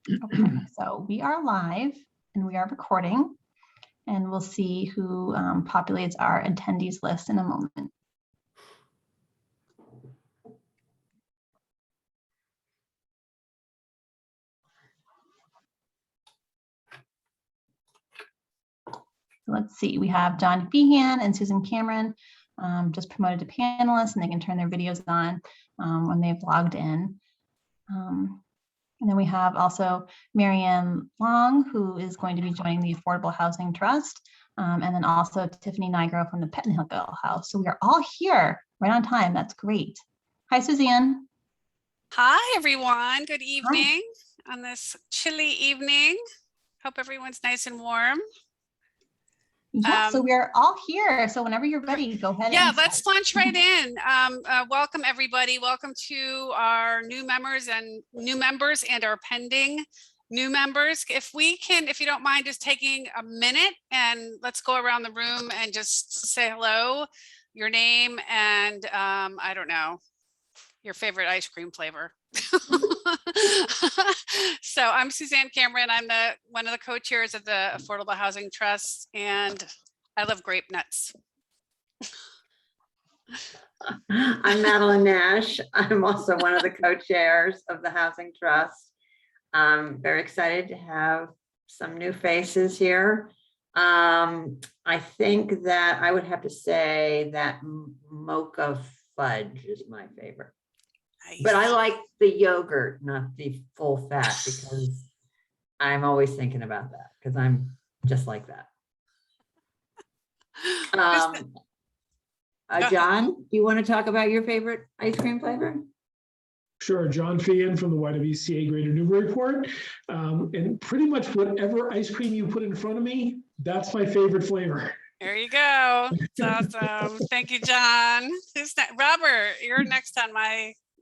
Okay, so we are live and we are recording, and we'll see who populates our attendees list in a moment. Let's see, we have John Behan and Susan Cameron just promoted to panelists, and they can turn their videos on when they've logged in. And then we have also Marianne Long, who is going to be joining the Affordable Housing Trust, and then also Tiffany Nigro from the Pettenhill House. So we are all here right on time. That's great. Hi, Suzanne. Hi, everyone. Good evening. Hi. On this chilly evening. Hope everyone's nice and warm. Yeah, so we're all here. So whenever you're ready, go ahead. Yeah, let's launch right in. Welcome, everybody. Welcome to our new members and our pending new members. If you don't mind just taking a minute and let's go around the room and just say hello, your name, and I don't know, your favorite ice cream flavor. So I'm Suzanne Cameron. I'm one of the co-chairs of the Affordable Housing Trust, and I love grape nuts. I'm Madeline Nash. I'm also one of the co-chairs of the Housing Trust. I'm very excited to have some new faces here. I think that I would have to say that mocha fudge is my favorite. Nice. But I like the yogurt, not the full fat, because I'm always thinking about that because I'm just like that. John, do you want to talk about your favorite ice cream flavor? Sure, John Feehan from the YWCA Greater Newburyport. And pretty much whatever ice cream you put in front of me, that's my favorite flavor. There you go. That's awesome. Thank you, John. Who's next? Robert, you're next on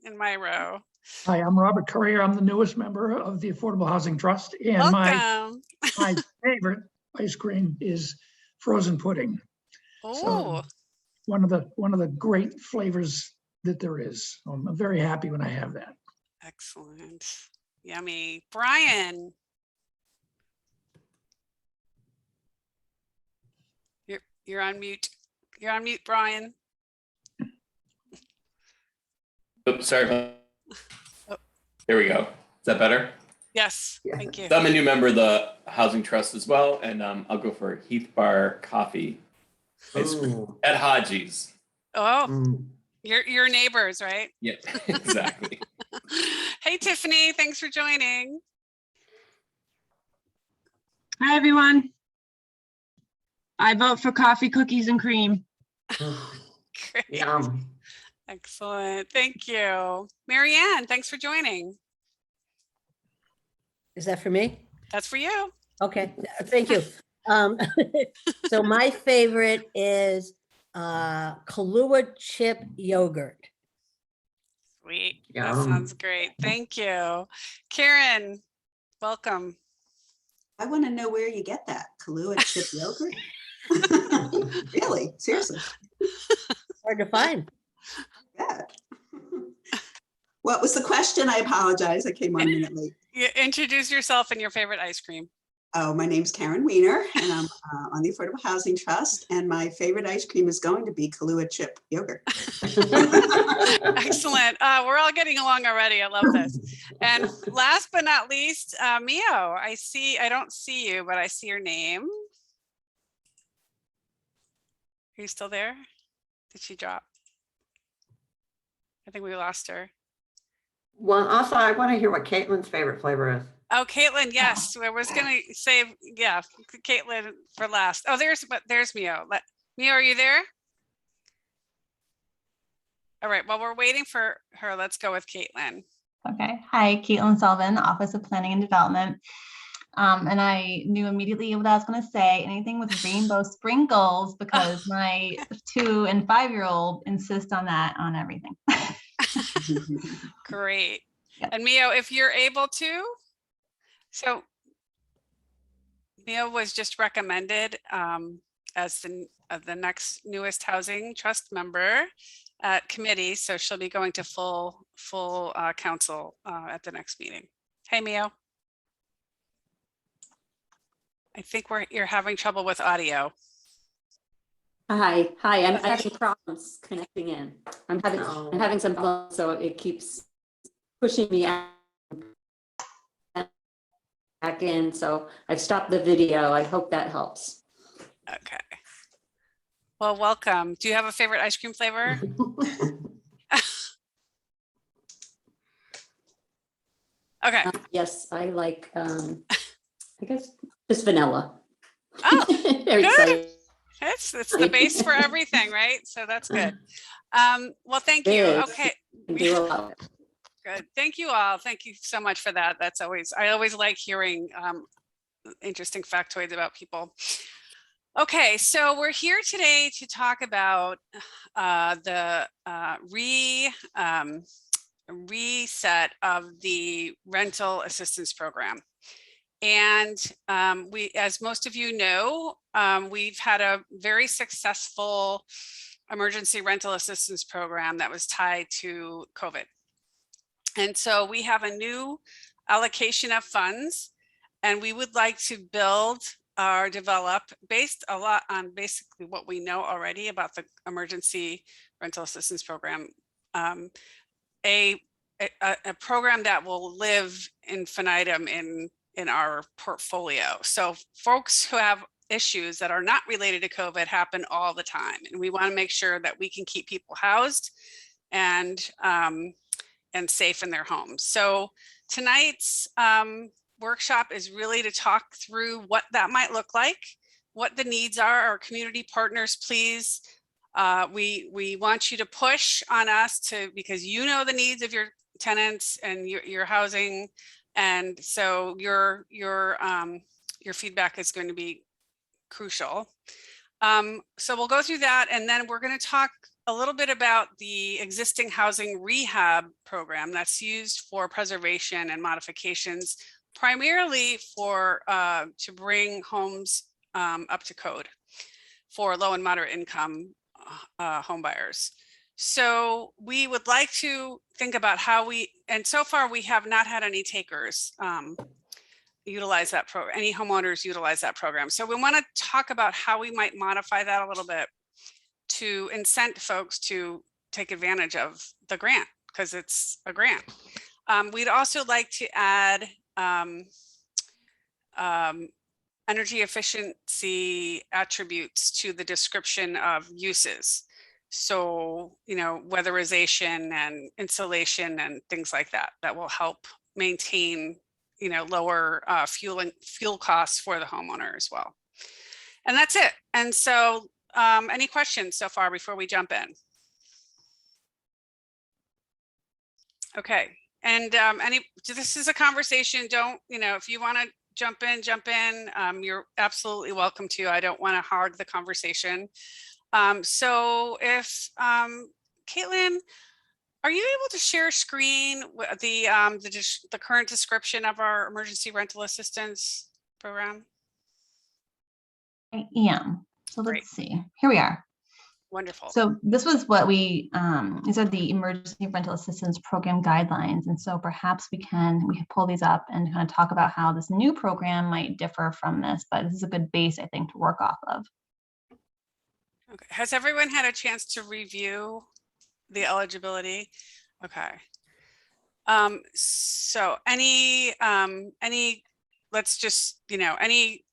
in my row. Hi, I'm Robert Courier. I'm the newest member of the Affordable Housing Trust. And welcome. my favorite ice cream is frozen pudding. Oh. So one of the great flavors that there is. I'm very happy when I have that. Excellent. Yummy. Brian. You're on mute. You're on mute, Brian. Oops, sorry. Oh. There we go. Is that better? Yes, thank you. So I'm a new member of the Housing Trust as well, and I'll go for Heath Bar Coffee ice cream at Haji's. Oh, your neighbors, right? Yeah, exactly. Hey, Tiffany, thanks for joining. Hi, everyone. I vote for coffee, cookies, and cream. Great. Yum. Excellent. Thank you. Marianne, thanks for joining. Is that for me? That's for you. Okay, thank you. So my favorite is Kahlua chip yogurt. Sweet. That sounds great. Thank you. Karen, welcome. I want to know where you get that Kahlua chip yogurt. Really? Seriously? Hard to find. Yeah. What was the question? I apologize. I came on a minute late. You introduce yourself and your favorite ice cream. Oh, my name's Karen Weiner, and I'm on the Affordable Housing Trust, and my favorite ice cream is going to be Kahlua chip yogurt. Excellent. We're all getting along already. I love this. And last but not least, Mio, I don't see you, but I see your name. Are you still there? Did she drop? I think we lost her. Well, also, I want to hear what Caitlin's favorite flavor is. Oh, Caitlin, yes. I was going to say, yeah, Caitlin for last. Oh, there's Mio. Mio, are you there? All right, while we're waiting for her, let's go with Caitlin. Okay. Hi, Caitlin Sullivan, Office of Planning and Development. And I knew immediately what I was going to say, anything with rainbow sprinkles, because my 2- and 5-year-old insist on that on everything. Great. Yep. And Mio, if you're able to, so Mio was just recommended as the next newest housing trust member at committee, so she'll be going to full council at the next meeting. Hey, Mio. I think you're having trouble with audio. Hi, I'm Okay. having problems connecting in. I'm Oh. having some problems, so it keeps pushing me out back in. So I've stopped the video. I hope that helps. Okay. Well, welcome. Do you have a favorite ice cream flavor? Okay. Yes, I like, I guess just vanilla. Oh, Very good. excited. It's the base for everything, right? So that's good. Well, thank you. It is. Okay. Can do a lot. Good. Thank you all. Thank you so much for that. I always like hearing interesting factoids about people. Okay, so we're here today to talk about the reset of the rental assistance program. And as most of you know, we've had a very successful emergency rental assistance program that was tied to COVID. And so we have a new allocation of funds, and we would like to build or develop, based a lot on basically what we know already about the emergency rental assistance program, a program that will live infinitum in our portfolio. So folks who have issues that are not related to COVID happen all the time. And we want to make sure that we can keep people housed and safe in their homes. So tonight's workshop is really to talk through what that might look like, what the needs are. Our community partners, please. We want you to push on us because you know the needs of your tenants and your housing. And so your feedback is going to be crucial. So we'll go through that, and then we're going to talk a little bit about the existing housing rehab program that's used for preservation and modifications, primarily for to bring homes up to code for low and moderate income home buyers. So we would like to think about how and so far we have not had any takers utilize that program, any homeowners utilize that program. So we want to talk about how we might modify that a little bit to incent folks to take advantage of the grant, because it's a grant. We'd also like to add energy efficiency attributes to the description of uses. So, weatherization and insulation and things like that, that will help maintain, lower fuel costs for the homeowner as well. And that's it. And so any questions so far before we jump in? Okay. And this is a conversation. Don't, if you want to jump in, you're absolutely welcome to. I don't want to hog the conversation. So if Caitlin, are you able to share screen the current description of our emergency rental assistance program? I am. So let's Great. see. Here we are. Wonderful. So this was what these are the emergency rental assistance program guidelines. And so perhaps we can pull these up and kind of talk about how this new program might differ from this, but this is a good base, I think, to work off of. Okay. Has everyone had a chance to review the eligibility? Okay. So any let's just, any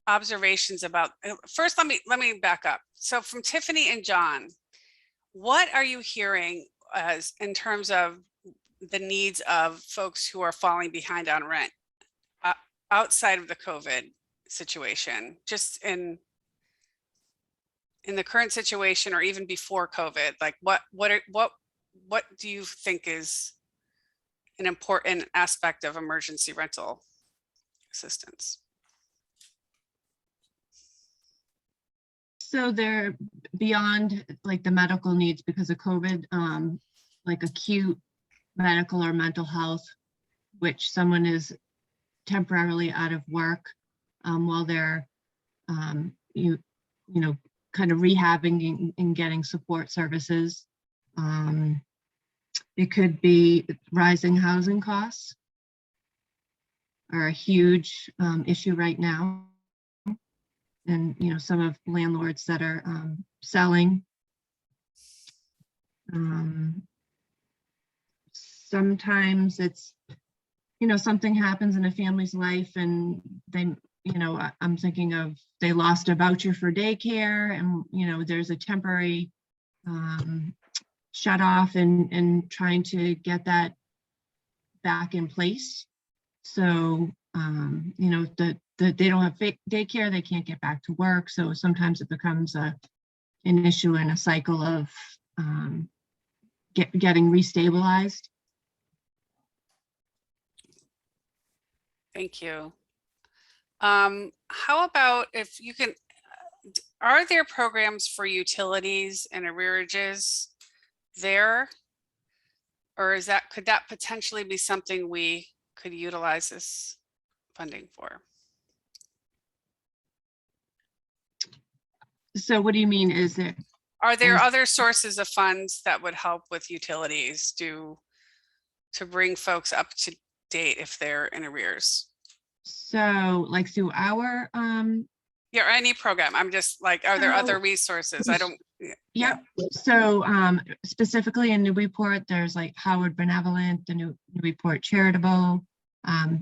observations about, first, let me back up. So from Tiffany and John, what are you hearing as in terms of the needs of folks who are falling behind on rent outside of the COVID situation, just in the current situation or even before COVID? Like what do you think is an important aspect of emergency rental assistance? So they're beyond like the medical needs because of COVID, like acute medical or mental health, which someone is temporarily out of work while they're, kind of rehabbing and getting support services. It could be rising housing costs are a huge issue right now. and, you know, some of landlords that are selling. Sometimes it's, you know, something happens in a family's life and they, you know, I'm thinking of they lost a voucher for daycare and, you know, there's a temporary shut off and trying to get that back in place. So, you know, they don't have daycare, they can't get back to work. So sometimes it becomes an issue in a cycle of getting restabilized. Thank you. How about if you can, are there programs for utilities and arrearages there? Or is that, could that potentially be something we could utilize this funding for? So what do you mean? Is it? Are there other sources of funds that would help with utilities to bring folks up to date if they're in arrears? So like through our Yeah, or any program. I'm just like, are there other So- resources? I don't. Yep. So specifically in Newburyport, there's like Howard Benevolent, the Newburyport Charitable,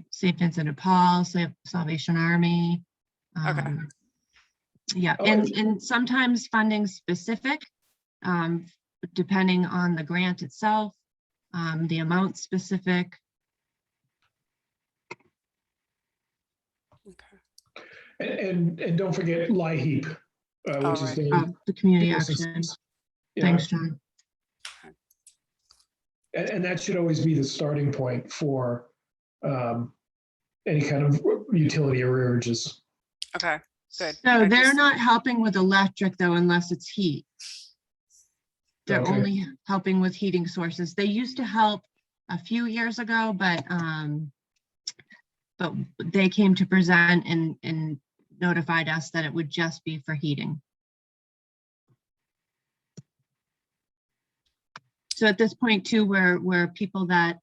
St. Vincent de Paul, Salvation Army. Okay. Yeah, and sometimes funding specific, depending on the grant itself, the amount specific. Okay. And don't forget LIHEAP, which is The community legal action. assistance. Yeah. Thanks, John. And that should always be the starting point for any kind of utility arrearages. Okay. Good. So they're not helping with electric though, unless it's heat. They're Okay. only helping with heating sources. They used to help a few years ago, but they came to present and notified us that it would just be for heating. So at this point too, where people that,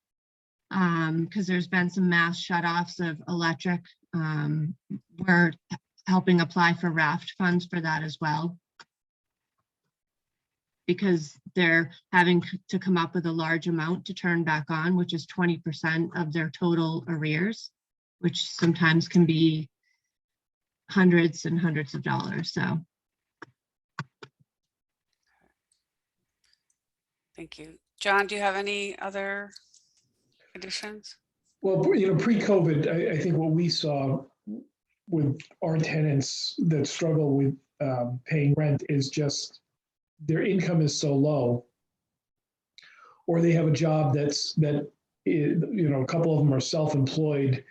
because there's been some mass shutoffs of electric, we're helping apply for raft funds for that as well. Because they're having to come up with a large amount to turn back on, which is 20% of their total arrears, which sometimes can be hundreds and hundreds of dollars. So. Thank you. John, do you have any other additions? Well, you know, pre-COVID, I think what we saw with our tenants that struggle with paying rent is just their income is so low, or they have a job that you know, a couple of them are self-employed,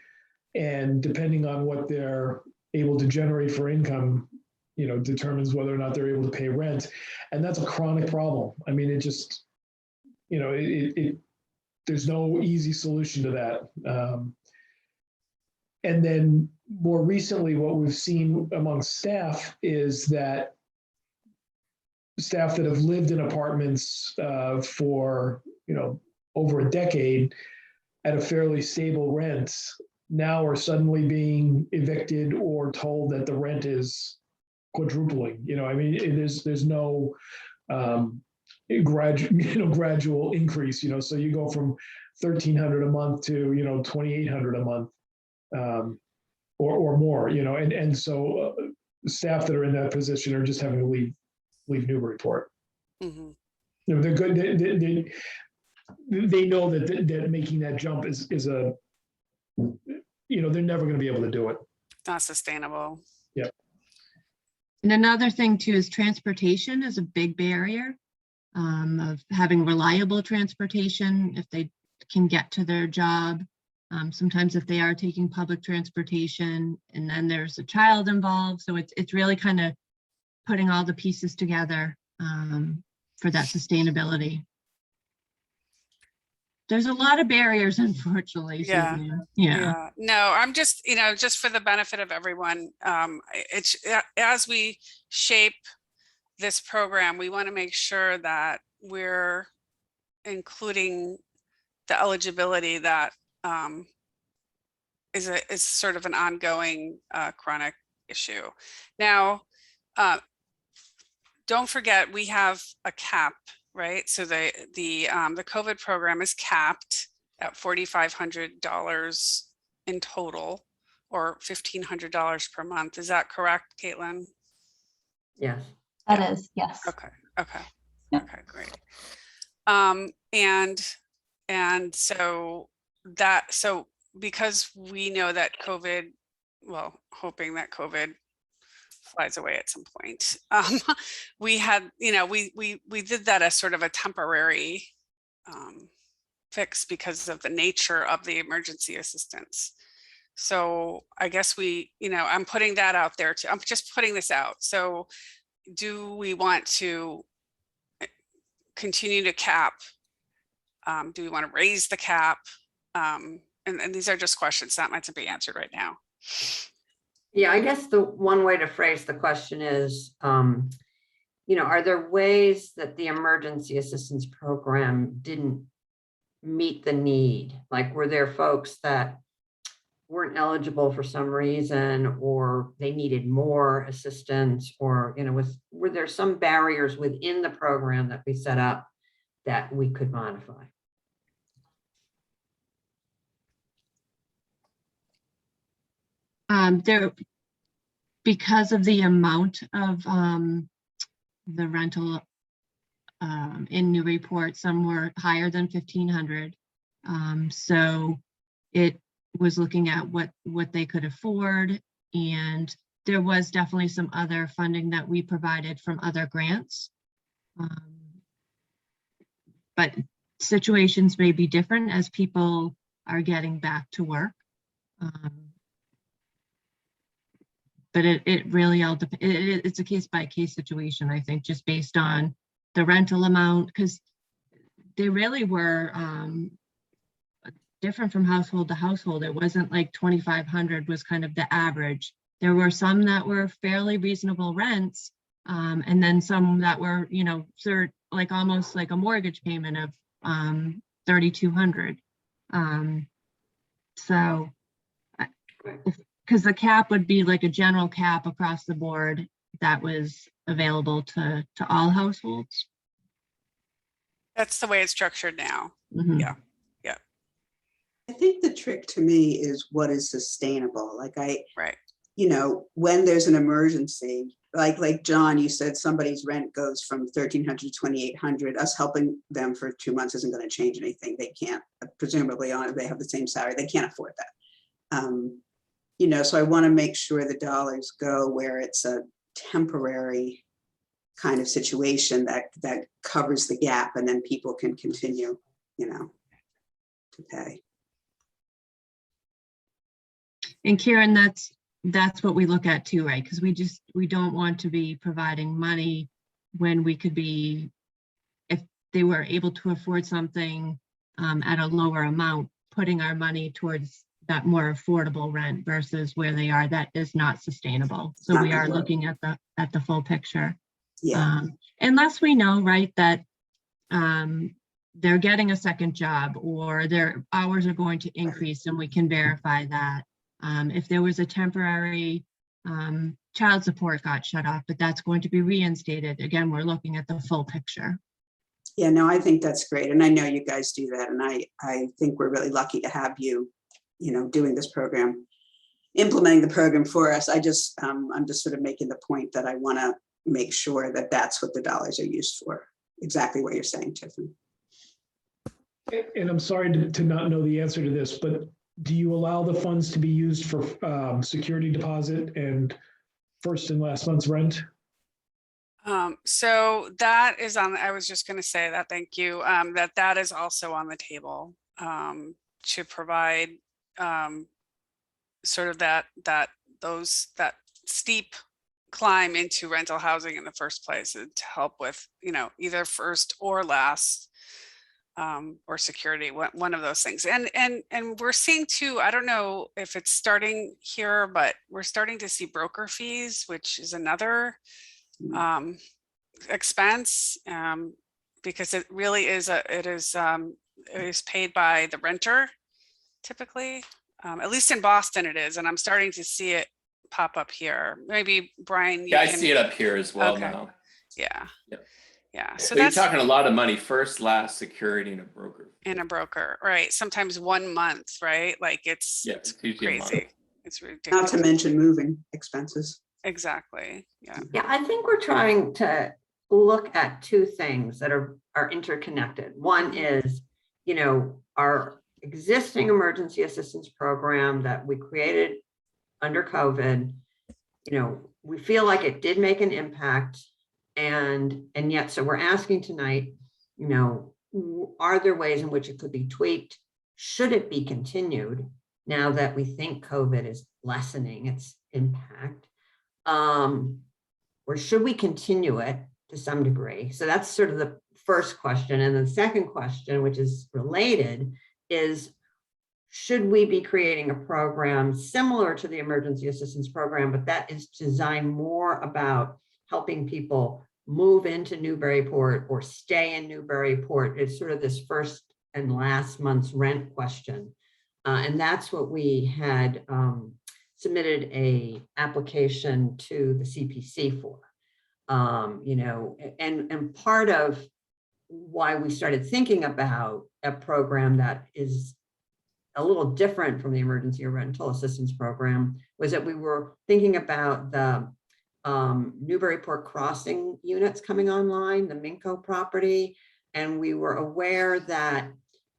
and depending on what they're able to generate for income, you know, determines whether or not they're able to pay rent, and that's a chronic problem. I mean, it just, you know, there's no easy solution to that. And then more recently, what we've seen among staff is that staff that have lived in apartments for, you know, over a decade at a fairly stable rent now are suddenly being evicted or told that the rent is quadrupling. You know, I mean, there's no gradual increase. You know, so you go from $1,300 a month to, you know, $2,800 a month. Or more, you know, and so staff that are in that position are just having to leave Newburyport. Mm-hmm. You know, they're good. They know that making that jump is a, you know, they're never going to be able to do it. Not sustainable. Yeah. And another thing too is transportation is a big barrier of having reliable transportation if they can get to their job. Sometimes if they are taking public transportation and then there's a child involved. So it's really kind of putting all the pieces together for that sustainability. There's a lot of barriers, unfortunately. Yeah. Suzanne. Yeah. No, I'm just, you know, just for the benefit of everyone, it's as we shape this program, we want to make sure that we're including the eligibility that is sort of an ongoing chronic issue. Now, don't forget, we have a cap, right? So the COVID program is capped at $4,500 in total, or $1,500 per month. Is that correct, Caitlin? Yes. That is, yes. Okay. Okay. Yeah. Okay, great. And so because we know that COVID, well, hoping that COVID flies away at some point, we had, we did that as sort of a temporary fix because of the nature of the emergency assistance. So I guess I'm putting that out there too. I'm just putting this out. So do we want to continue to cap? Do we want to raise the cap? And these are just questions not meant to be answered right now. Yeah, I guess the one way to phrase the question is, are there ways that the emergency assistance program didn't meet the need? Like, were there folks that weren't eligible for some reason, or they needed more assistance, or, were there some barriers within the program that we set up that we could modify? There, because of the amount of the rental in Newburyport, some were higher than 1,500. So it was looking at what they could afford, and there was definitely some other funding that we provided from other grants. But situations may be different as people are getting back to work. But it really all depends. It's a case by case situation, I think, just based on the rental amount, because they really were different from household to household. It wasn't like 2,500 was kind of the average. There were some that were fairly reasonable rents, and then some that were, like almost like a mortgage payment of 3,200. So, because the cap would be like a general cap across the board that was available to all households. That's the way it's structured now. Mhm. Yeah. I think the trick to me is what is sustainable. Like Right. When there's an emergency, like John, you said somebody's rent goes from 1,300 to 2,800. Us helping them for 2 months isn't going to change anything. They can't, presumably, they have the same salary. They can't afford that. So I want to make sure the dollars go where it's a temporary kind of situation that covers the gap, and then people can continue, to pay. And Karen, that's what we look at too, right? Because we don't want to be providing money when we could be, if they were able to afford something at a lower amount, putting our money towards that more affordable rent versus where they are, that is not sustainable. So we are looking at the full picture. Yeah. Unless we know, right, that they're getting a second job or their hours are going to increase, and we can verify that. If there was a temporary child support got shut off, but that's going to be reinstated, again, we're looking at the full picture. Yeah, no, I think that's great. And I know you guys do that. And I think we're really lucky to have you, doing this program, implementing the program for us. I'm just sort of making the point that I want to make sure that that's what the dollars are used for. Exactly what you're saying, Tiffany. And I'm sorry to not know the answer to this, but do you allow the funds to be used for security deposit and first and last month's rent? So that is on, I was just going to say that, thank you, that is also on the table to provide sort of that steep climb into rental housing in the first place, to help with, either first or last or security, one of those things. And we're seeing too, I don't know if it's starting here, but we're starting to see broker fees, which is another expense, because it really is it is paid by the renter typically, at least in Boston it is, and I'm starting to see it pop up here. Maybe Brian, you Yeah, I can, see it up here as well Okay. now. yeah. Yep. Yeah, So so you're that's talking a lot of money, first, last, security, and a broker. in a broker, right? Sometimes 1 month, right? Like it's Yeah, it's usually a month. crazy. It's Not ridiculous. to mention moving expenses. Exactly. Yeah. Yeah, I think we're trying to look at two things that are interconnected. One is, you know, our existing emergency assistance program that we created under COVID, you know, we feel like it did make an impact. And yet, so we're asking tonight, you know, are there ways in which it could be tweaked? Should it be continued now that we think COVID is lessening its impact? Or should we continue it to some degree? So that's sort of the first question. And the second question, which is related, is should we be creating a program similar to the emergency assistance program, but that is designed more about helping people move into Newburyport or stay in Newburyport? It's sort of this first and last month's rent question. And that's what we had submitted a application to the CPC for. You know, and part of why we started thinking about a program that is a little different from the emergency rental assistance program was that we were thinking about the Newburyport crossing units coming online, the Minco property. And we were aware that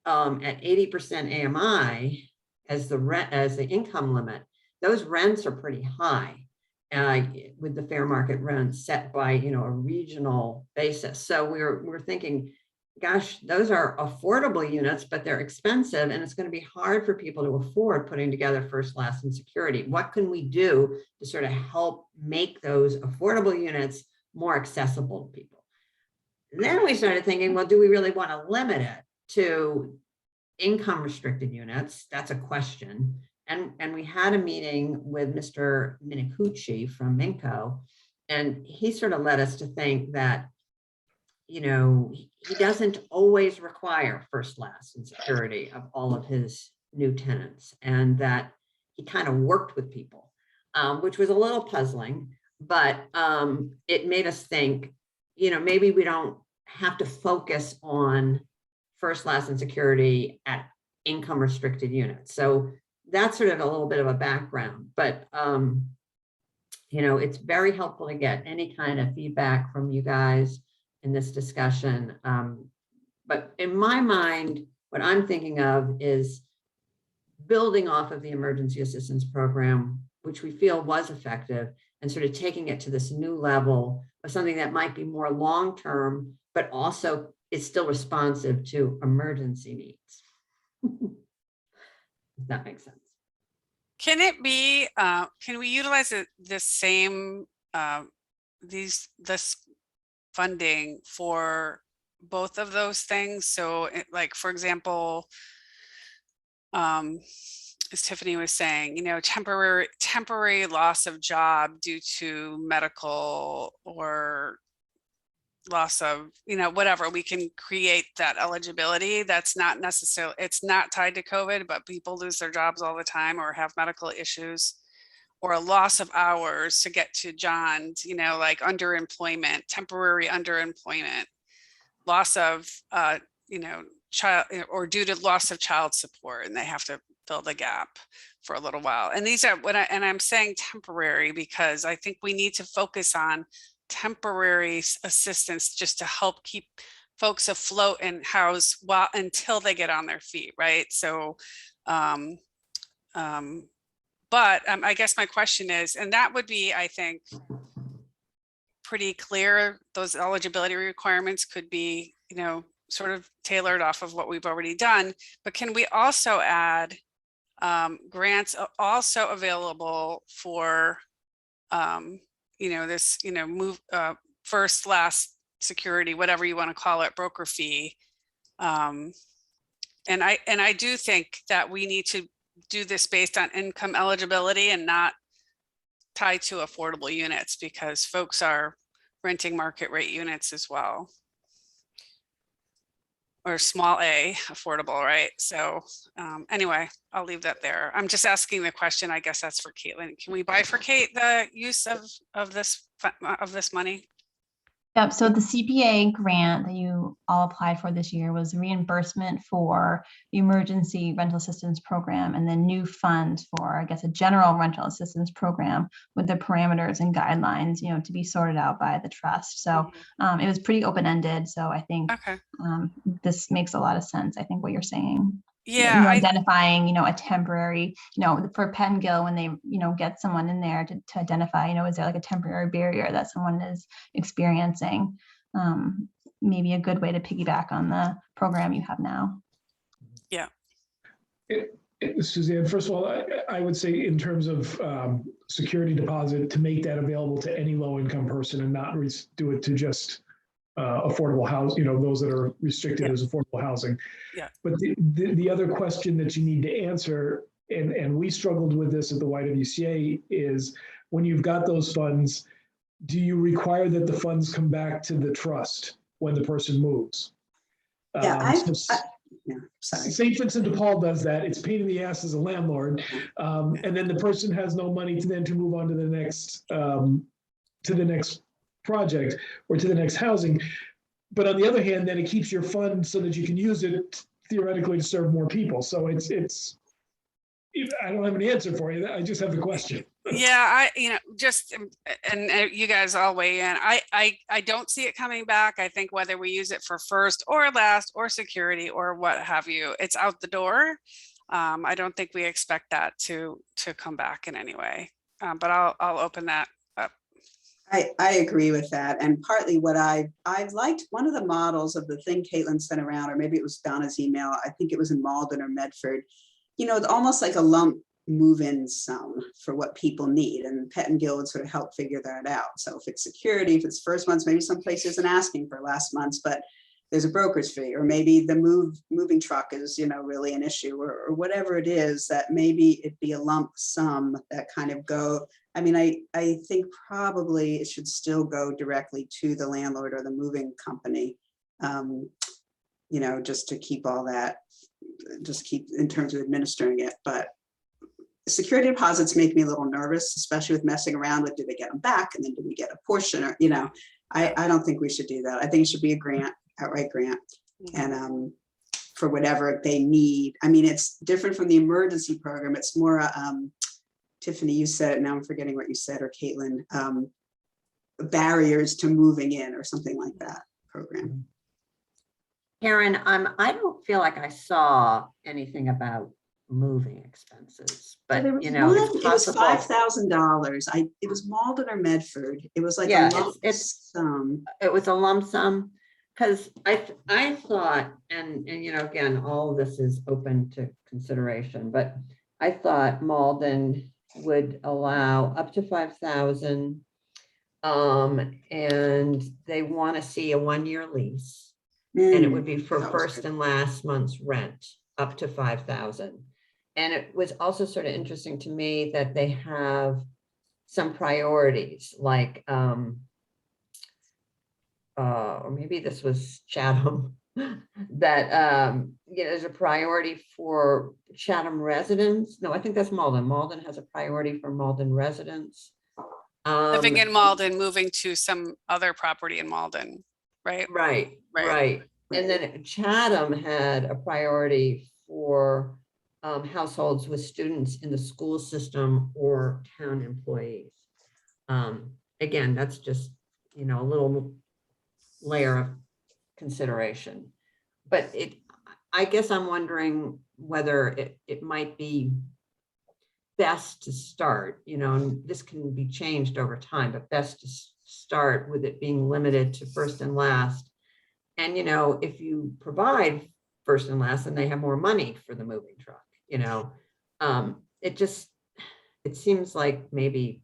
at 80% AMI as the income limit, those rents are pretty high with the fair market rents set by, you know, a regional basis. So we're thinking, gosh, those are affordable units, but they're expensive, and it's going to be hard for people to afford putting together first, last, and security. What can we do to sort of help make those affordable units more accessible to people? And then we started thinking, well, do we really want to limit it to income restricted units? That's a question. And we had a meeting with Mr. Minicucci from Minco, and he sort of led us to think that, you know, he doesn't always require first, last, and security of all of his new tenants, and that he kind of worked with people, which was a little puzzling, but it made us think, you know, maybe we don't have to focus on first, last, and security at income restricted units. So that's sort of a little bit of a background, but you know, it's very helpful to get any kind of feedback from you guys in this discussion. But in my mind, what I'm thinking of is building off of the emergency assistance program, which we feel was effective, and sort of taking it to this new level of something that might be more long-term, but also is still responsive to emergency needs. If that makes sense. Can it be, can we utilize the same, this funding for both of those things? So like, for example, as Tiffany was saying, you know, temporary loss of job due to medical or loss of, you know, whatever, we can create that eligibility. That's not necessarily, it's not tied to COVID, but people lose their jobs all the time or have medical issues, or a loss of hours, to get to John's, you know, like underemployment, temporary underemployment, loss of, you know, child, or due to loss of child support, and they have to fill the gap for a little while. And these are and I'm saying temporary because I think we need to focus on temporary assistance just to help keep folks afloat and house until they get on their feet, right? So but I guess my question is, and that would be, I think, pretty clear, those eligibility requirements could be, you know, sort of tailored off of what we've already done, but can we also add grants also available for you know, this, you know, move first, last, security, whatever you want to call it, broker fee. And I do think that we need to do this based on income eligibility and not tied to affordable units, because folks are renting market rate units as well. or small a affordable, right? So anyway, I'll leave that there. I'm just asking the question. I guess that's for Caitlin. Can we bifurcate the use of this money? Yep, so the CPA grant that you all applied for this year was reimbursement for the emergency rental assistance program, and then new funds for, I guess, a general rental assistance program with the parameters and guidelines, you know, to be sorted out by the trust. So it was pretty open-ended. So I think Okay. this makes a lot of sense. I think what you're saying. Yeah, You know, identifying, you know, a temporary, you know, for Penn Gill, when they, you know, get someone in there to identify, you know, is there like a temporary barrier that someone is experiencing? Maybe a good way to piggyback on the program you have now. Yeah. Suzanne, first of all, I would say in terms of security deposit, to make that available to any low-income person and not do it to just affordable house, you know, those that are restricted as affordable housing. Yeah. But the other question that you need to answer, and we struggled with this at the YWCA, is when you've got those funds, do you require that the funds come back to the trust when the person moves? Yeah, Sorry. St. Vincent de Paul does that. It's a pain in the ass as a landlord. And then the person has no money to move on to the next project or to the next housing. But on the other hand, then it keeps your fund so that you can use it theoretically to serve more people. So it's I don't have an answer for you. I just have the question. Yeah, and you guys all weigh in. I don't see it coming back. I think whether we use it for first or last or security or what have you, it's out the door. I don't think we expect that to come back in any way. But I'll open that up. I agree with that. And partly what I liked, one of the models of the thing Caitlin sent around, or maybe it was Donna's email, I think it was in Malden or Medford, you know, it's almost like a lump move-in sum for what people need. And Pet and Gill would sort of help figure that out. So if it's security, if it's first months, maybe some place isn't asking for last month's, but there's a broker's fee, or maybe the moving truck is, you know, really an issue, or whatever it is, that maybe it'd be a lump sum that kind of go. I mean, I think probably it should still go directly to the landlord or the moving company, you know, just to keep all that, just keep in terms of administering it. But security deposits make me a little nervous, especially with messing around with, do they get them back? And then do we get a portion? Or, you know, I don't think we should do that. I think it should be a grant, outright grant. And for whatever they need. I mean, it's different from the emergency program. It's more, Tiffany, you said it, now I'm forgetting what you said, or Caitlin, barriers to moving in or something like that program. Karen, I don't feel like I saw anything about moving expenses, but you know, it was $5,000. It was Malden or Medford. It was like a lump sum. It was a lump sum, because I thought, and you know, again, all of this is open to consideration, but I thought Malden would allow up to 5,000, and they want to see a 1-year lease. And it would be for first and last month's rent, up to 5,000. And it was also sort of interesting to me that they have some priorities, like, or maybe this was Chatham, that, you know, there's a priority for Chatham residents. No, I think that's Malden. Malden has a priority for Malden residents. Living in Malden, moving to some other property in Malden, right? Right. And then Chatham had a priority for households with students in the school system or town employees. Again, that's just, you know, a little layer of consideration. But I guess I'm wondering whether it might be best to start, you know, and this can be changed over time, but best to start with it being limited to first and last. And, you know, if you provide first and last, then they have more money for the moving truck, you know. It seems like maybe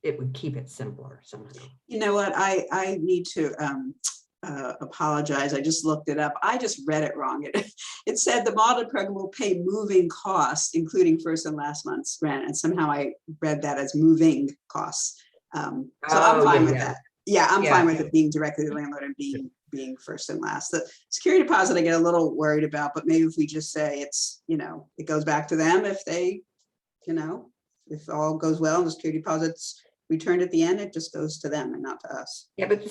it would keep it simpler somehow. You know what, I need to apologize. I just looked it up. I just read it wrong. It said the Malden program will pay moving costs, including first and last month's rent. And somehow I read that as moving costs. So I'm fine with that. Yeah, I'm fine with it being directly to the landlord and being being first and last. The security deposit I get a little worried about, but maybe if we just say it's, it goes back to them if they, if all goes well and the security deposit's returned at the end, it just goes to them and not to us. Yeah, but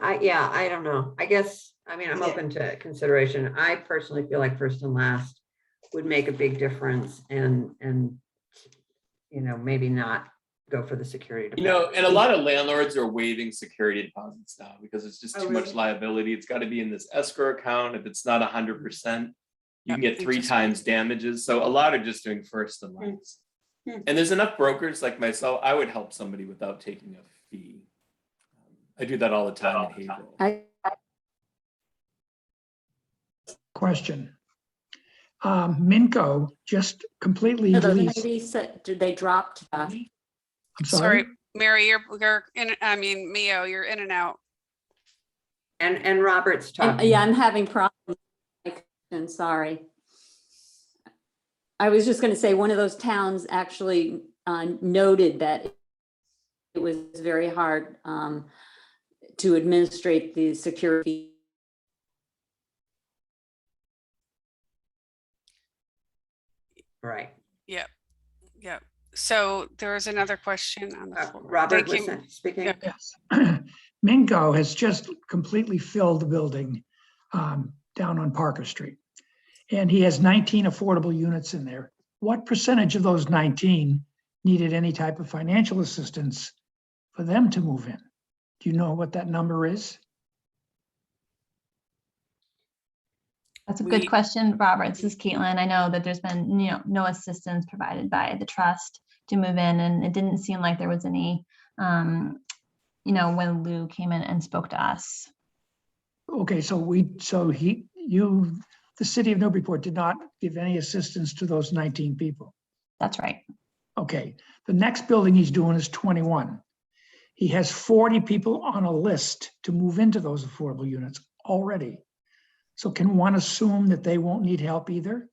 I don't know. I guess, I'm Yeah. open to consideration. I personally feel like first and last would make a big difference and maybe not go for the security deposit. And a lot of landlords are waiving security deposits now because it's just Oh, too much really? liability. It's got to be in this escrow account. If it's not 100%, you can get 3 times damages. So a lot are just doing first and last. And there's enough brokers like myself. I would help somebody without taking a fee. I do that all the time at Haverhill. I, Minco just completely no, those leased. ladies, did they drop? I'm Sorry, Mary, you're in, Mio, you're in and out. And Robert's talking. Yeah, I'm having problems. Sorry. I was just going to say one of those towns actually noted that it was very hard to administrate the security. Right. Yep. So there was another question on the floor. Robert Thank was you. speaking. Yeah. Yes. Minco has just completely filled the building down on Parker Street. And he has 19 affordable units in there. What percentage of those 19 needed any type of financial assistance for them to move in? Do you know what that number is? That's a good question, Robert. This is Caitlin. I know that there's been, no assistance provided by the trust to move in, and it didn't seem like there was any, when Lou came in and spoke to us. Okay, the city of Newburyport did not give any assistance to those 19 people. That's right. Okay, the next building he's doing is 21. He has 40 people on a list to move into those affordable units already. So can one assume that they won't need help either?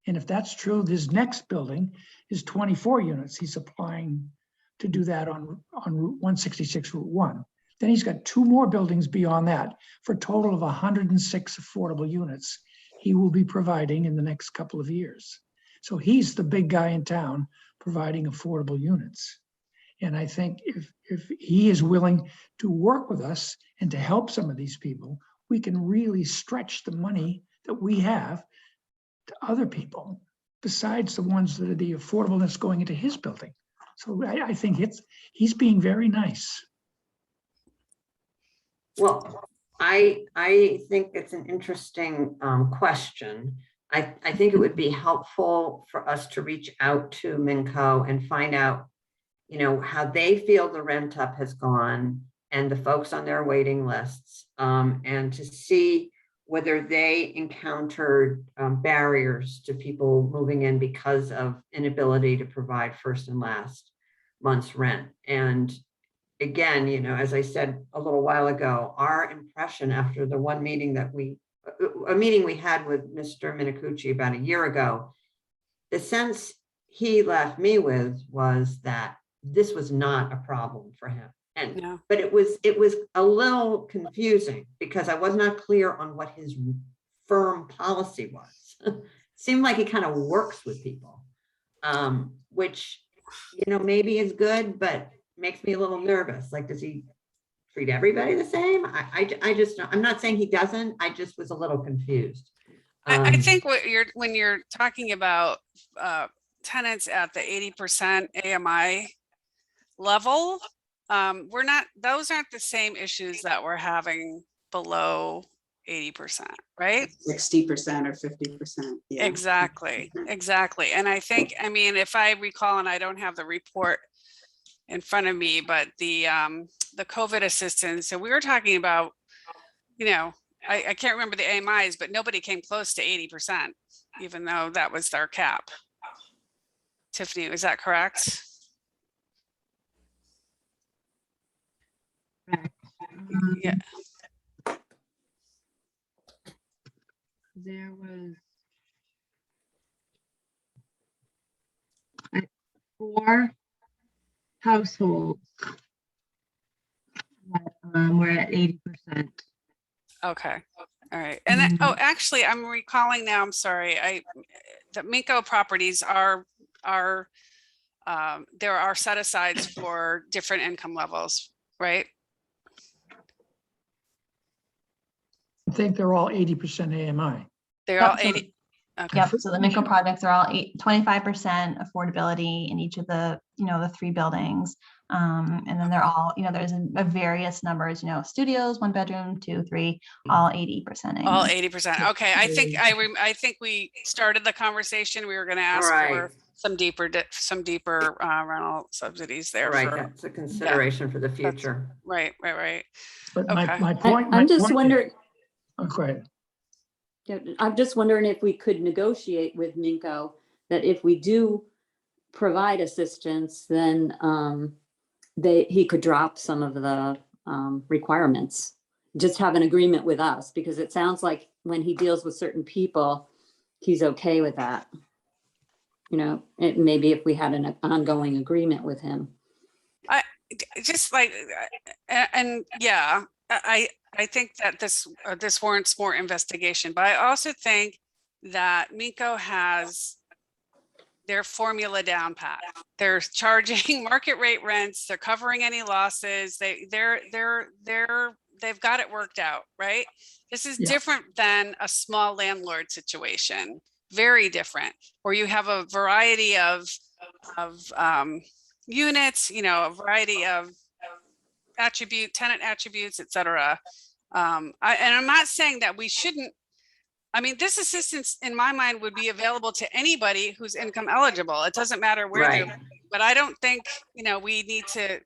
And if that's true, this next building is 24 units. He's applying to do that on Route 166, Route 1. Then he's got 2 more buildings beyond that for a total of 106 affordable units he will be providing in the next couple of years. So he's the big guy in town providing affordable units. And I think if he is willing to work with us and to help some of these people, we can really stretch the money that we have to other people besides the ones that are the affordableness going into his building. So I think he's being very nice. Well, I think it's an interesting question. I think it would be helpful for us to reach out to Minco and find out, how they feel the rent up has gone and the folks on their waiting lists, and to see whether they encountered barriers to people moving in because of inability to provide first and last month's rent. And again, as I said a little while ago, our impression after the one meeting a meeting we had with Mr. Minicucci about a year ago, the sense he left me with was that this was not a problem for him. But it was a little confusing because I was not clear on what his firm policy was. Seemed like he kind of works with people, which, maybe is good, but makes me a little nervous. Like, does he treat everybody the same? I just, I'm not saying he doesn't. I just was a little confused. I think when you're talking about tenants at the 80% AMI level, those aren't the same issues that we're having below 80%, right? 60% or 50%. Yeah. Exactly. And I think, if I recall, and I don't have the report in front of me, but the COVID assistance, so we were talking about, I can't remember the AMIs, but nobody came close to 80%, even though that was their cap. Tiffany, is that correct? Yeah. There was 4 households that were at 80%. Okay, all right. And then, oh, actually, I'm recalling now, I'm sorry, the Minko properties are, there are set asides for different income levels, right? I think they're all 80% AMI. They're Yep, all so 80. Okay. Yep, so the Minko projects are all 25% affordability in each of the, the 3 buildings. And then they're all, there's a various numbers, studios, 1 bedroom, 2, 3, all 80%. All 80%. Okay, I think we started the conversation. We were going to ask for Right. some deeper rental subsidies there Right, for, that's a consideration for the future. right. But Okay. my point. I'm just wondering, Okay. yeah, I'm just wondering if we could negotiate with Minko that if we do provide assistance, then he could drop some of the requirements. Just have an agreement with us, because it sounds like when he deals with certain people, he's okay with that. Maybe if we had an ongoing agreement with him. Just like, and yeah, I think that this warrants more investigation, but I also think that Minko has their formula down pat. They're charging market rate rents. They're covering any losses. They've got it worked out, right? This is different than a small landlord situation. Very different, where you have a variety of units, a variety of tenant attributes, et cetera. And I'm not saying that we shouldn't. I mean, this assistance in my mind would be available to anybody who's income eligible. It doesn't matter where Right. they're, but I don't think, we need to,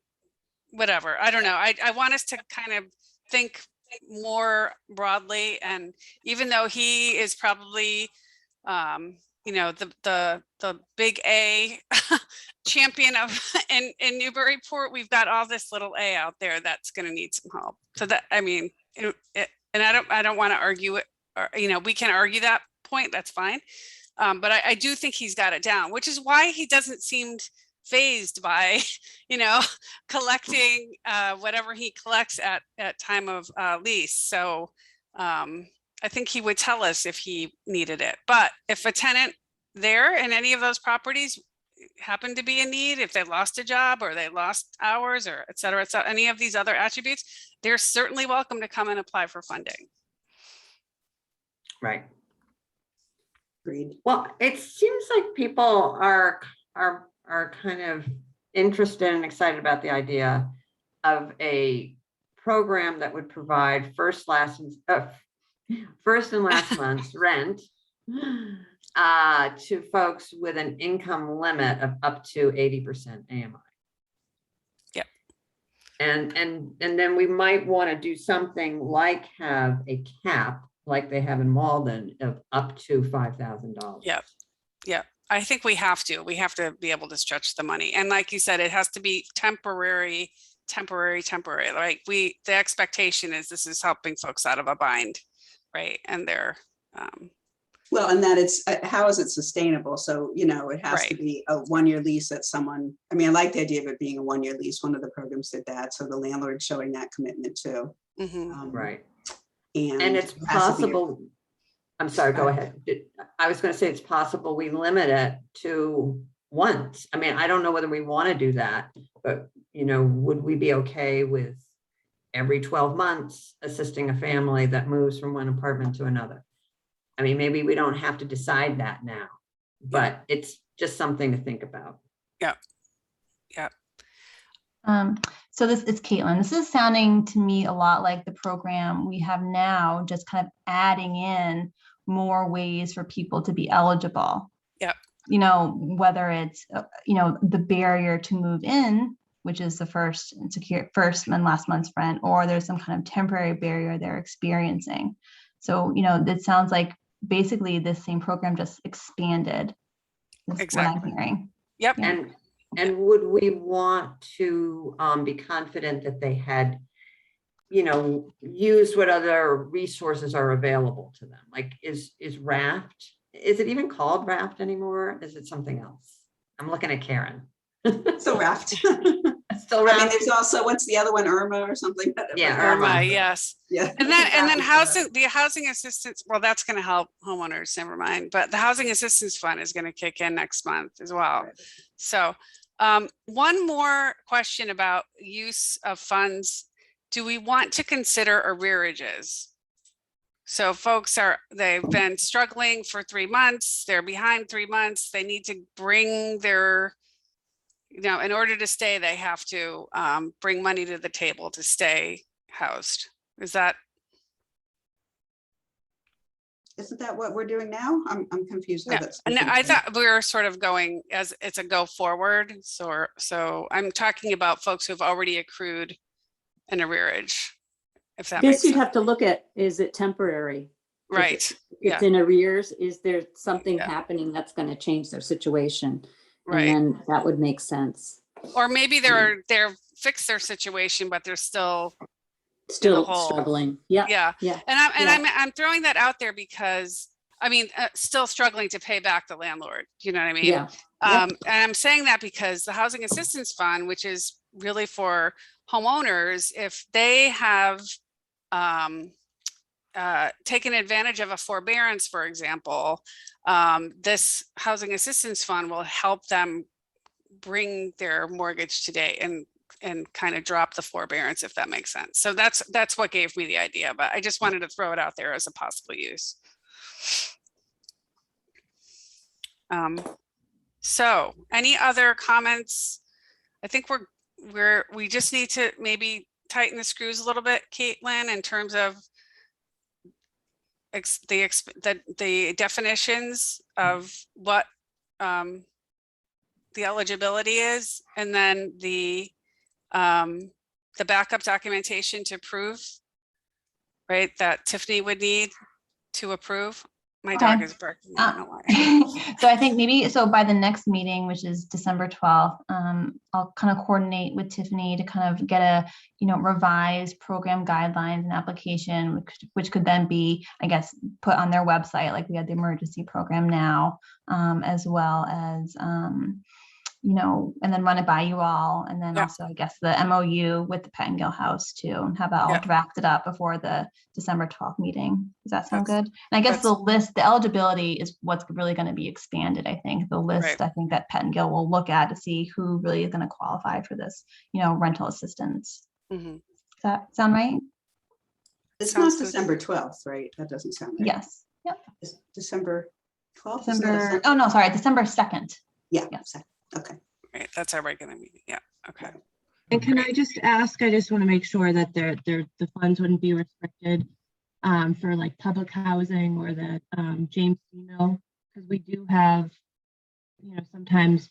whatever. I don't know. I want us to kind of think more broadly. And even though he is probably, the big A champion of in Newburyport, we've got all this little A out there that's going to need some help. So that, I mean, and I don't want to argue it, or, we can argue that point. That's fine. But I do think he's got it down, which is why he doesn't seem phased by, collecting whatever he collects at time of lease. So I think he would tell us if he needed it. But if a tenant there in any of those properties happened to be in need, if they lost a job or they lost hours or et cetera, any of these other attributes, they're certainly welcome to come and apply for funding. Right. Agreed. Well, it seems like people are kind of interested and excited about the idea of a program that would provide first and last month's rent to folks with an income limit of up to 80% AMI. Yep. And then we might want to do something like have a cap like they have in Malden of up to $5,000. Yep. I think we have to be able to stretch the money. And like you said, it has to be temporary. Like the expectation is this is helping folks out of a bind, right? And they're, Well, and that it's, how is it sustainable? So, it has to Right. be a 1-year lease that someone, I mean, I like the idea of it being a 1-year lease. One of the programs did that. So the landlord showing that commitment too. mhm. Right. And And it's it has to be- possible, I'm sorry, go ahead. I was going to say it's possible we limit it to once. I mean, I don't know whether we want to do that, but, would we be okay with every 12 months assisting a family that moves from one apartment to another? I mean, maybe we don't have to decide that now, but it's just something to think about. Yeah. So this is Caitlin. This is sounding to me a lot like the program we have now, just kind of adding in more ways for people to be eligible. Yep. Whether it's, the barrier to move in, which is the first and last month's rent, or there's some kind of temporary barrier they're experiencing. So, it sounds like basically this same program just expanded. Is Exactly. what I'm hearing. Yep. Yeah. And would we want to be confident that they had, used what other resources are available to them? Like is Raft, is it even called Raft anymore? Is it something else? I'm looking at Karen. So Raft. Still I mean, around? there's also, what's the other one, Irma or something? Yeah, Irma, yes. Yeah. And then the housing assistance, well, that's going to help homeowners, never mind. But the housing assistance fund is going to kick in next month as well. Right. So one more question about use of funds. Do we want to consider arrearages? So folks they've been struggling for 3 months. They're behind 3 months. They need to bring their, in order to stay, they have to bring money to the table to stay housed. Isn't that what we're doing now? I'm confused. how No, that's no, different I from- thought we were sort of going as it's a go forward. So I'm talking about folks who've already accrued an arrearage, if that makes This you'd sense. have to look at, is it temporary? Right, It's in arrears, is there something Yeah. happening that's gonna change their situation? And right. then that would make sense. Or maybe they're fixed their situation, but they're still, Still hole. struggling. Yeah, yeah. yeah. And I'm throwing that out there because, still struggling to pay back the landlord. You know what I mean? Yeah. And I'm saying that because the Housing Assistance Fund, which is really for homeowners, if they have taken advantage of a forbearance, for example, this Housing Assistance Fund will help them bring their mortgage today and kind of drop the forbearance, if that makes sense. So that's what gave me the idea, but I just wanted to throw it out there as a possible use. So any other comments? I think we just need to maybe tighten the screws a little bit, Caitlin, in terms of the definitions of what the eligibility is, and then the backup documentation to prove, right, that Tiffany would need to approve. My dog Okay. is barking. I don't know why. So I think maybe, so by the next meeting, which is December 12th, I'll kind of coordinate with Tiffany to kind of get a, revised program guidelines and application, which could then be, I guess, put on their website, like we had the emergency program now, as well as, and then run it by you all. And then Yeah. also, I guess, the MOU with the Pettingill House too, and have that all Yeah. drafted up before the December 12th meeting. Does that sound That's- good? And I guess that's- the list, the eligibility is what's really going to be expanded. I think the list, Right. I think that Pettingill will look at to see who really is going to qualify for this, rental assistance. Mhm. Does that sound right? It's Sounds not good. December 12th, right? That doesn't sound right. Yes. Yep. It's December 12th? Isn't that a December, Sunday? oh no, sorry, December 2nd. Yeah, Yes. okay. Right, that's our regular meeting. Yeah, okay. And can I just ask, I just want to make sure that the funds wouldn't be restricted for like public housing or the James Mill, because we do have, sometimes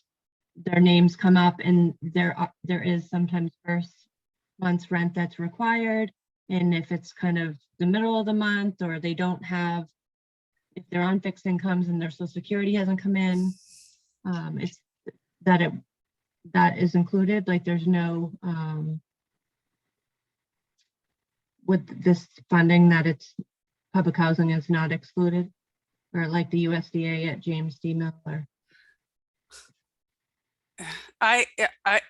their names come up and there is sometimes first month's rent that's required. And if it's kind of the middle of the month, or they don't have, if they're on fixed incomes and their Social Security hasn't come in, it's that is included, like there's no, with this funding, that it's public housing is not excluded, or like the USDA at James D. Miller.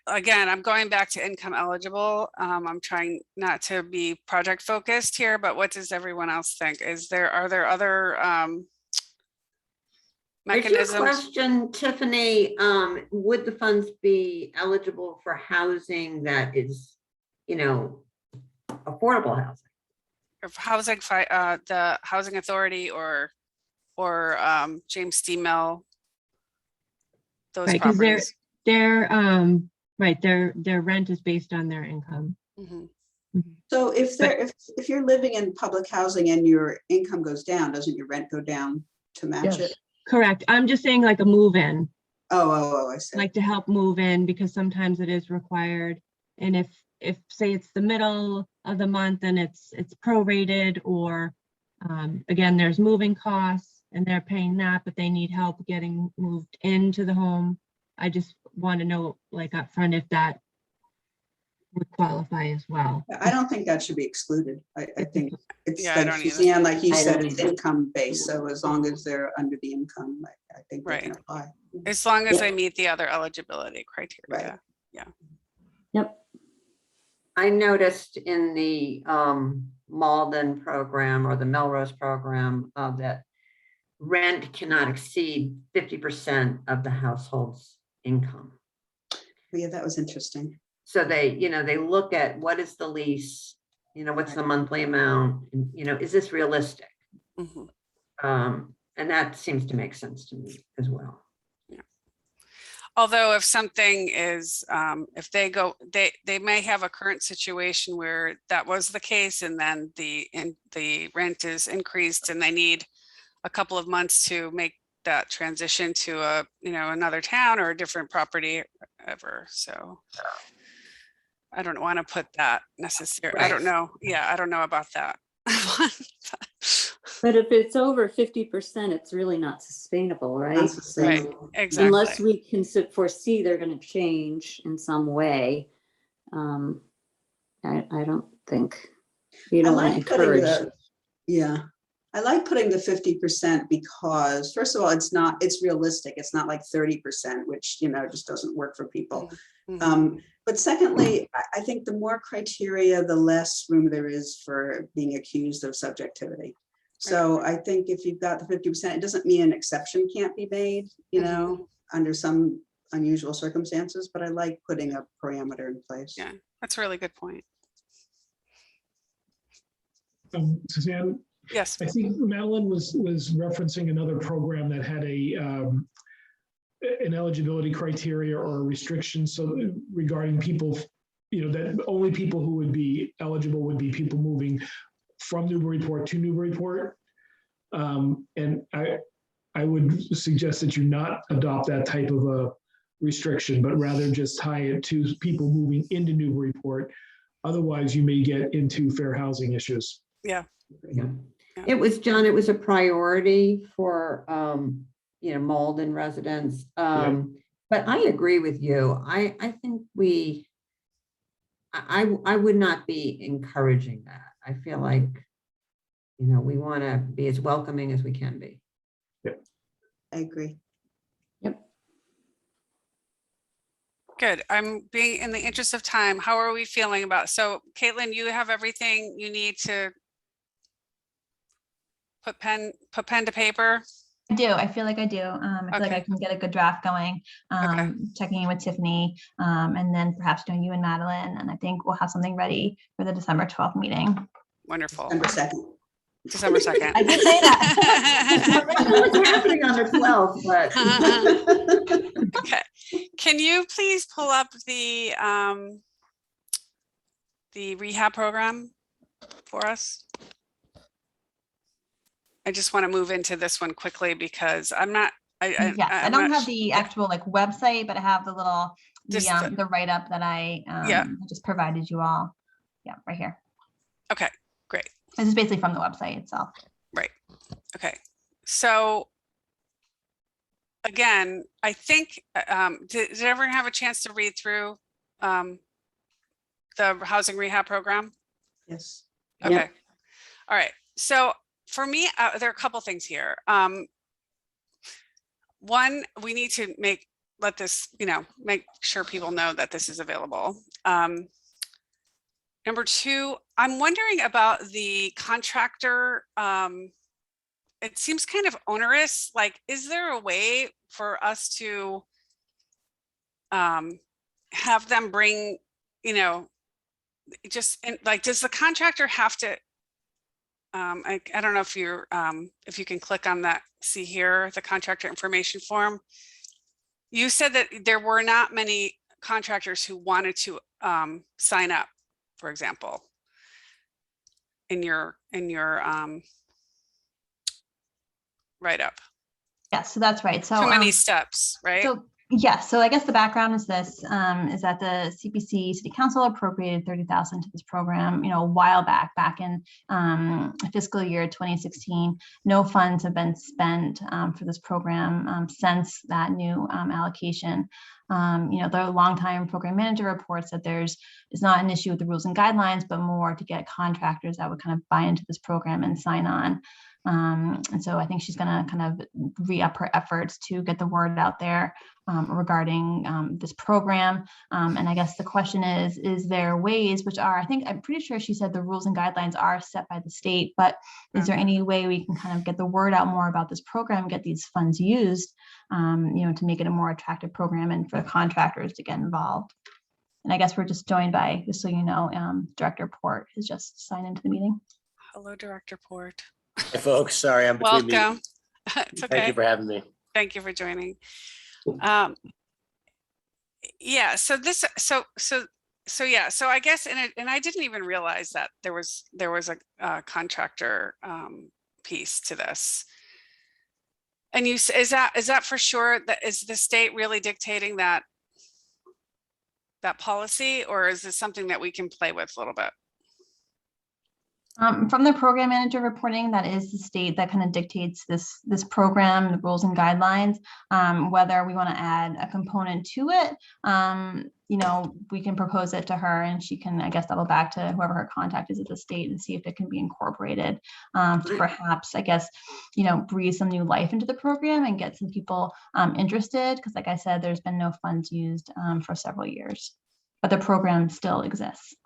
Again, I'm going back to income eligible. I'm trying not to be project focused here, but what does everyone else think? Are there other Is your mechanisms? question, Tiffany, would the funds be eligible for housing that is, affordable housing? Of housing, the Housing Authority or James D. Mill? Those Right, because properties. their rent is based on their income. Mhm. So if you're living in public housing and your income goes down, doesn't your rent go down to match Yes. it? Correct. I'm just saying like a move-in, Oh, I see. like to help move in, because sometimes it is required. And if say it's the middle of the month and it's prorated, or again, there's moving costs and they're paying that, but they need help getting moved into the home. I just want to know, like upfront, if that would qualify as well. I don't think that should be excluded. I think it's Yeah, I like don't either. Suzanne, like you I said, don't it's either. income based. So as long as they're under the income, I think they can Right. apply. As long as they meet the other eligibility criteria. Yeah, Yep. I noticed in the Malden program or the Melrose program that rent cannot exceed 50% of the household's income. Yeah, that was interesting. So they, they look at what is the lease, what's the monthly amount, and, is this realistic? Mhm. And that seems to make sense to me as well. Although if something is, if they go, they may have a current situation where that was the case, and then the rent is increased and they need a couple of months to make that transition to a, another town or a different property ever. So I don't want to put that necessarily. I don't know. Yeah, I don't know about that. But if it's over 50%, it's really not sustainable, right? Not So sustainable. Exactly. unless we can foresee they're going to change in some way, I don't think you I don't want to like putting encourage. I like putting the 50% because first of all, it's realistic. It's not like 30%, which, just doesn't work for people. Mhm. But secondly, I think the more criteria, the less room there is for being accused of subjectivity. So I think if you've got the 50%, it doesn't mean an exception can't be made, under some unusual circumstances, but I like putting a parameter in place. Yeah, that's a really good point. Suzanne, Yes. I think Madeline was referencing another program that had an eligibility criteria or a restriction. So regarding people, that only people who would be eligible would be people moving from Newburyport to Newburyport. And I would suggest that you not adopt that type of a restriction, but rather just tie it to people moving into Newburyport. Otherwise, you may get into fair housing issues. Yeah. It was, John, it was a priority for, Malden residents. But I agree with you. I think I would not be encouraging that. I feel like, we want to be as welcoming as we can be. I agree. Yep. Good. I'm being, in the interest of time, how are we feeling about, so Caitlin, you have everything you need to put pen to paper? I do. I feel like I do. I feel like I Okay. can get a good draft going, Okay. checking in with Tiffany, and then perhaps doing you and Madeline. And I think we'll have something ready for the December 12th meeting. Wonderful. December 2nd. December 2nd. I did say that. I don't know what's happening on the 12th, but. Okay. Can you please pull up the rehab program for us? I just want to move into this one quickly because I'm not. Yes, I I'm don't not have the actual website, but I have the little the write-up that I just provided you all. Yeah, right here. Okay, great. This is basically from the website itself. Right. Okay. So again, I think did everyone have a chance to read through the housing rehab program? Yes. Okay. Yep. All right. So for me, there are a couple things here. One, we need to make sure people know that this is available. Number two, I'm wondering about the contractor. It seems kind of onerous. Like, is there a way for us to have them bring, does the contractor have to, I don't know if you're, if you can click on that, see here, the contractor information form. You said that there were not many contractors who wanted to sign up, for example, in your write-up. Yeah, so that's right. So Too many steps, right? So yes, so I guess the background is this, is that the CPC City Council appropriated $30,000 to this program, a while back in fiscal year 2016. No funds have been spent for this program since that new allocation. The longtime program manager reports that it's not an issue with the rules and guidelines, but more to get contractors that would kind of buy into this program and sign on. And so I think she's going to kind of re-up her efforts to get the word out there regarding this program. And I guess the question is there ways, which are, I'm pretty sure she said the rules and guidelines are set by the state, but is there any way we can kind of get the word out more about this program, get these funds used, to make it a more attractive program and for the contractors to get involved? And I guess we're just joined by, just so you know, Director Port has just signed into the meeting. Hello, Director Port. Hey folks, sorry, I'm between meetings. Welcome. It's okay. Thank you for having me. Thank you for joining. Yeah, so I guess, and I didn't even realize that there was a contractor piece to this. And is that for sure? That is the state really dictating that policy, or is this something that we can play with a little bit? From the program manager reporting, that is the state that kind of dictates this program, the rules and guidelines. Whether we want to add a component to it, we can propose it to her, and she can, I guess, double back to whoever her contact is at the state and see if it can be incorporated. Perhaps, I guess, breathe some new life into the program and get some people interested. Because, like I said, there's been no funds used for several years, but the program still exists.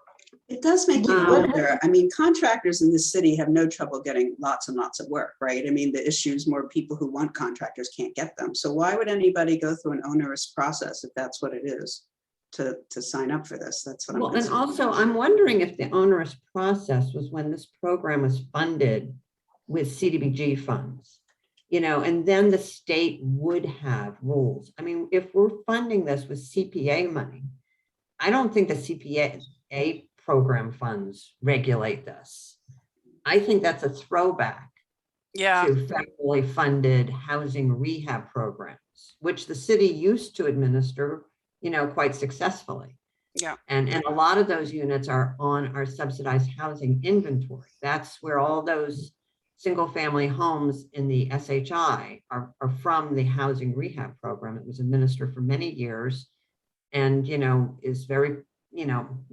It does make you wonder. I mean, contractors in this city have no trouble getting lots and lots of work, right? I mean, the issue is more people who want contractors can't get them. So why would anybody go through an onerous process if that's what it is to sign up for this? That's what I'm. And also, I'm wondering if the onerous process was when this program was funded with CDBG funds, and then the state would have rules. I mean, if we're funding this with CPA money, I don't think the CPA program funds regulate this. I think that's a throwback to federally funded housing rehab programs, which the city used to administer, quite successfui. Yeah. And a lot of those units are on our subsidized housing inventory. That's where all those single family homes in the SHI are from the housing rehab program. It was administered for many years and, is very,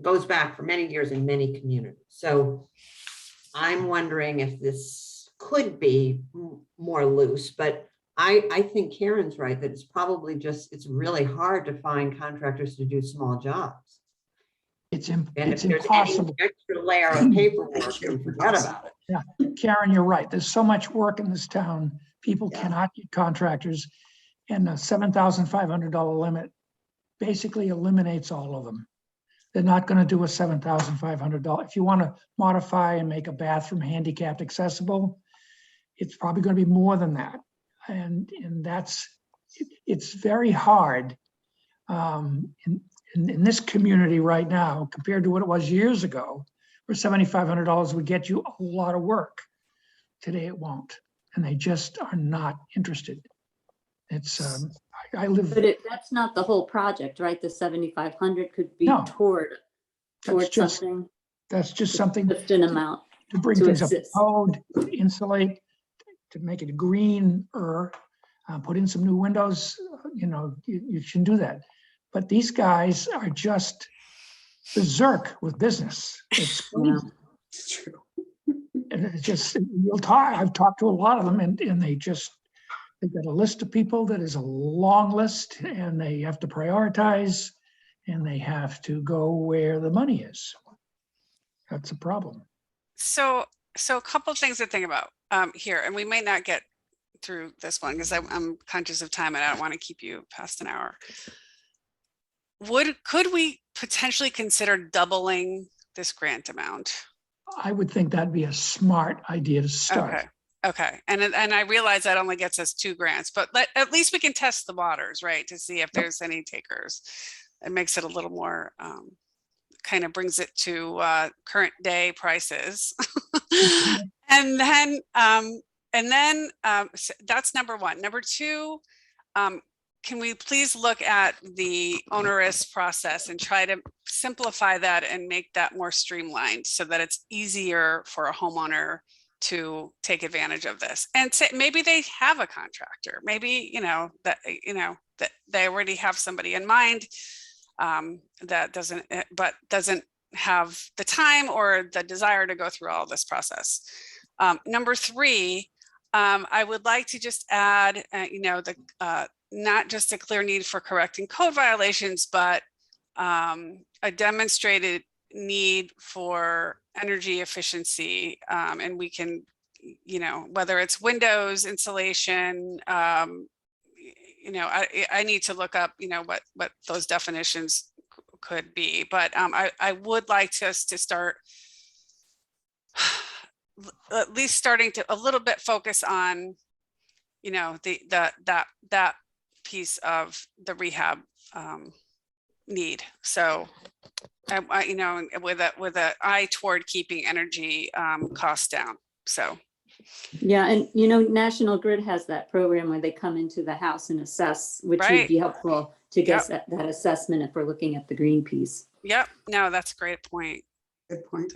goes back for many years in many communities. So I'm wondering if this could be more loose, but I think Karen's right that it's probably it's really hard to find contractors to do small jobs. It's And if there's impossible. any extra layer of paperwork, forget about it. Yeah, Karen, you're right. There's so much work in this town. People cannot get contractors, and the $7,500 limit basically eliminates all of them. They're not going to do a $7,500. If you want to modify and make a bathroom handicapped accessible, it's probably going to be more than that. And it's very hard in this community right now compared to what it was years ago, where $7,500 would get you a lot of work. Today it won't, and they just are not interested. It's I live. But that's not the whole project, right? The 7,500 could be toward something. That's just something. Just an amount to bring things up to code, to insulate, to make it greener, put in some new windows. You should do that. But these guys are just berserk with business. It's crazy. It's true. And it's just, I've talked to a lot of them, and they've got a list of people that is a long list, and they have to prioritize, and they have to go where the money is. That's a problem. So a couple of things to think about here, and we might not get through this one because I'm conscious of time and I don't want to keep you past an hour. Could we potentially consider doubling this grant amount? I would think that'd be a smart idea to start. Okay. And I realize that only gets us 2 grants, but at least we can test the waters, right? To see if there's any takers. It makes it a little more, kind of brings it to current day prices. And then that's number 1. Number 2, can we please look at the onerous process and try to simplify that and make that more streamlined so that it's easier for a homeowner to take advantage of this? And say maybe they have a contractor, maybe that they already have somebody in mind that doesn't have the time or the desire to go through all this process. Number 3, I would like to just add, not just a clear need for correcting code violations, but a demonstrated need for energy efficiency. And we can, whether it's windows, insulation, I need to look up, what those definitions could be. But I would like us to start at least starting to a little bit focus on, that piece of the rehab need. So, with a eye toward keeping energy costs down. So. Yeah, and National Grid has that program where they come into the house and assess, which would be helpful to get that assessment if we're looking at the green piece. Yep. No, that's a great point. Good point.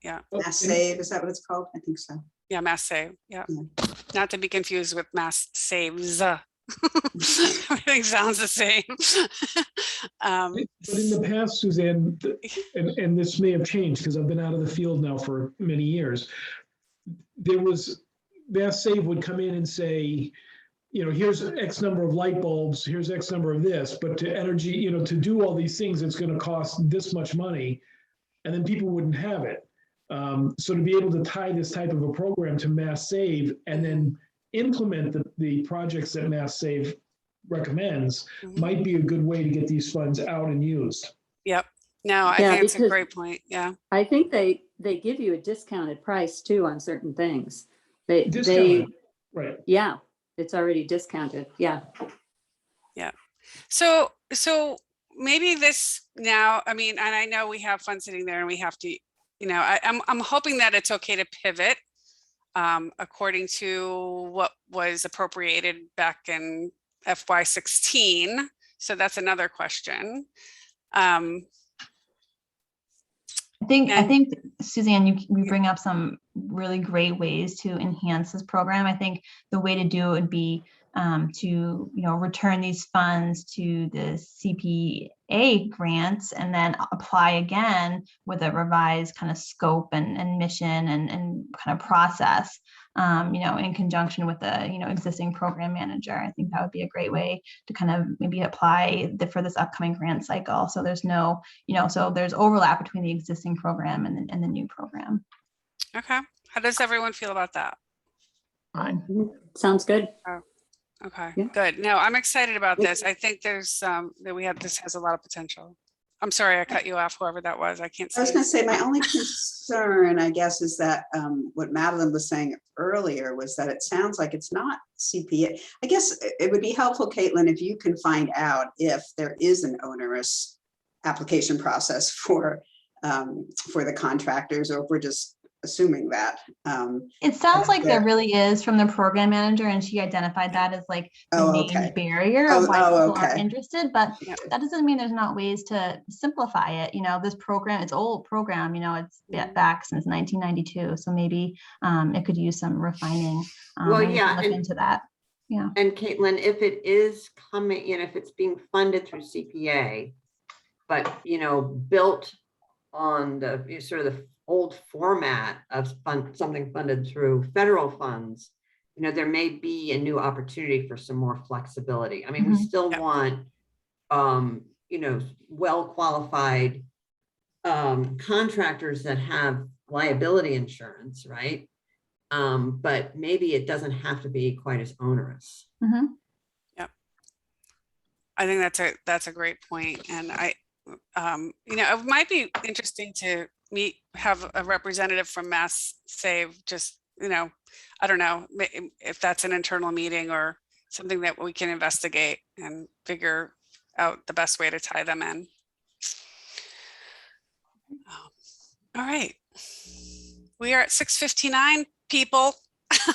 Yeah. Mass Save, is that what it's called? I think so. Yeah, Mass Save. Yeah. Not to be confused with Mass Saves. Everything sounds the same. But in the past, Suzanne, and this may have changed because I've been out of the field now for many years, there was, Mass Save would come in and say, here's X number of light bulbs, here's X number of this, but to energy, to do all these things, it's going to cost this much money, and then people wouldn't have it. So to be able to tie this type of a program to Mass Save and then implement the projects that Mass Save recommends might be a good way to get these funds out and used. Yep. No, I think it's a great point. Yeah. I think they give you a discounted price too on certain things. Right. Yeah, it's already discounted. Yeah. Yeah. So maybe this now, and I know we have funds sitting there and we have to, I'm hoping that it's okay to pivot according to what was appropriated back in FY16. So that's another question. I think Suzanne, you bring up some really great ways to enhance this program. I think the way to do it would be to return these funds to the CPA grants and then apply again with a revised kind of scope and mission and kind of process, in conjunction with the existing program manager. I think that would be a great way to kind of maybe apply for this upcoming grant cycle. So there's no, so there's overlap between the existing program and the new program. Okay. How does everyone feel about that? Fine. Sounds good. Okay, Yeah. good. No, I'm excited about this. I think there's this has a lot of potential. I'm sorry I cut you off, whoever that was. I can't see. I was going to say, my only concern, I guess, is that what Madeline was saying earlier was that it sounds like it's not CPA. I guess it would be helpful, Caitlin, if you can find out if there is an onerous application process for the contractors, or if we're just assuming that. It sounds like there really is from the program manager, and she identified that as like the main barrier of why people aren't interested, but that doesn't mean there's not ways to simplify it. This program, it's old program, it's back since 1992. So maybe it could use some refining. Well, yeah. Look into that. Yeah. And Caitlin, if it is coming, if it's being funded through CPA, but, built on the sort of the old format of something funded through federal funds, there may be a new opportunity for some more flexibility. We still want, well-qualified contractors that have liability insurance, right? But maybe it doesn't have to be quite as onerous. Yep. I think that's a great point. And it might be interesting to have a representative from Mass Save, just, I don't know if that's an internal meeting or something that we can investigate and figure out the best way to tie them in. All right. We are at 6:59, people.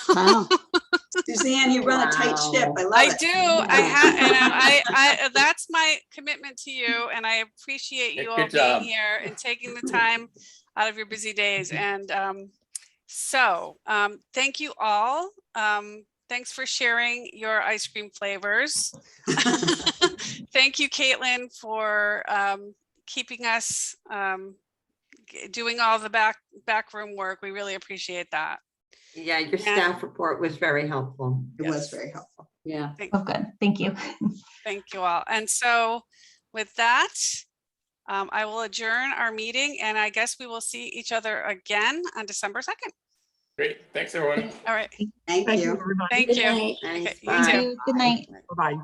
Wow. Suzanne, you run a tight ship. I love it. I do. I that's my commitment to you, and I appreciate you all being here and taking the time out of your busy days. And thank you all. Thanks for sharing your ice cream flavors. Thank you, Caitlin, for keeping us doing all the backroom work. We really appreciate that. Yeah, your staff report was very helpful. It was Yes. very helpful. Yeah. Oh, good. Thank you. Thank you all. And so with that, I will adjourn our meeting and I guess we will see each other again on December 2nd. Great. Thanks, everyone. All right. Thank Thank you, you. everybody. Thank Good you. night. Thanks, Okay, you bye. too. Thank you. Good night. Bye-bye.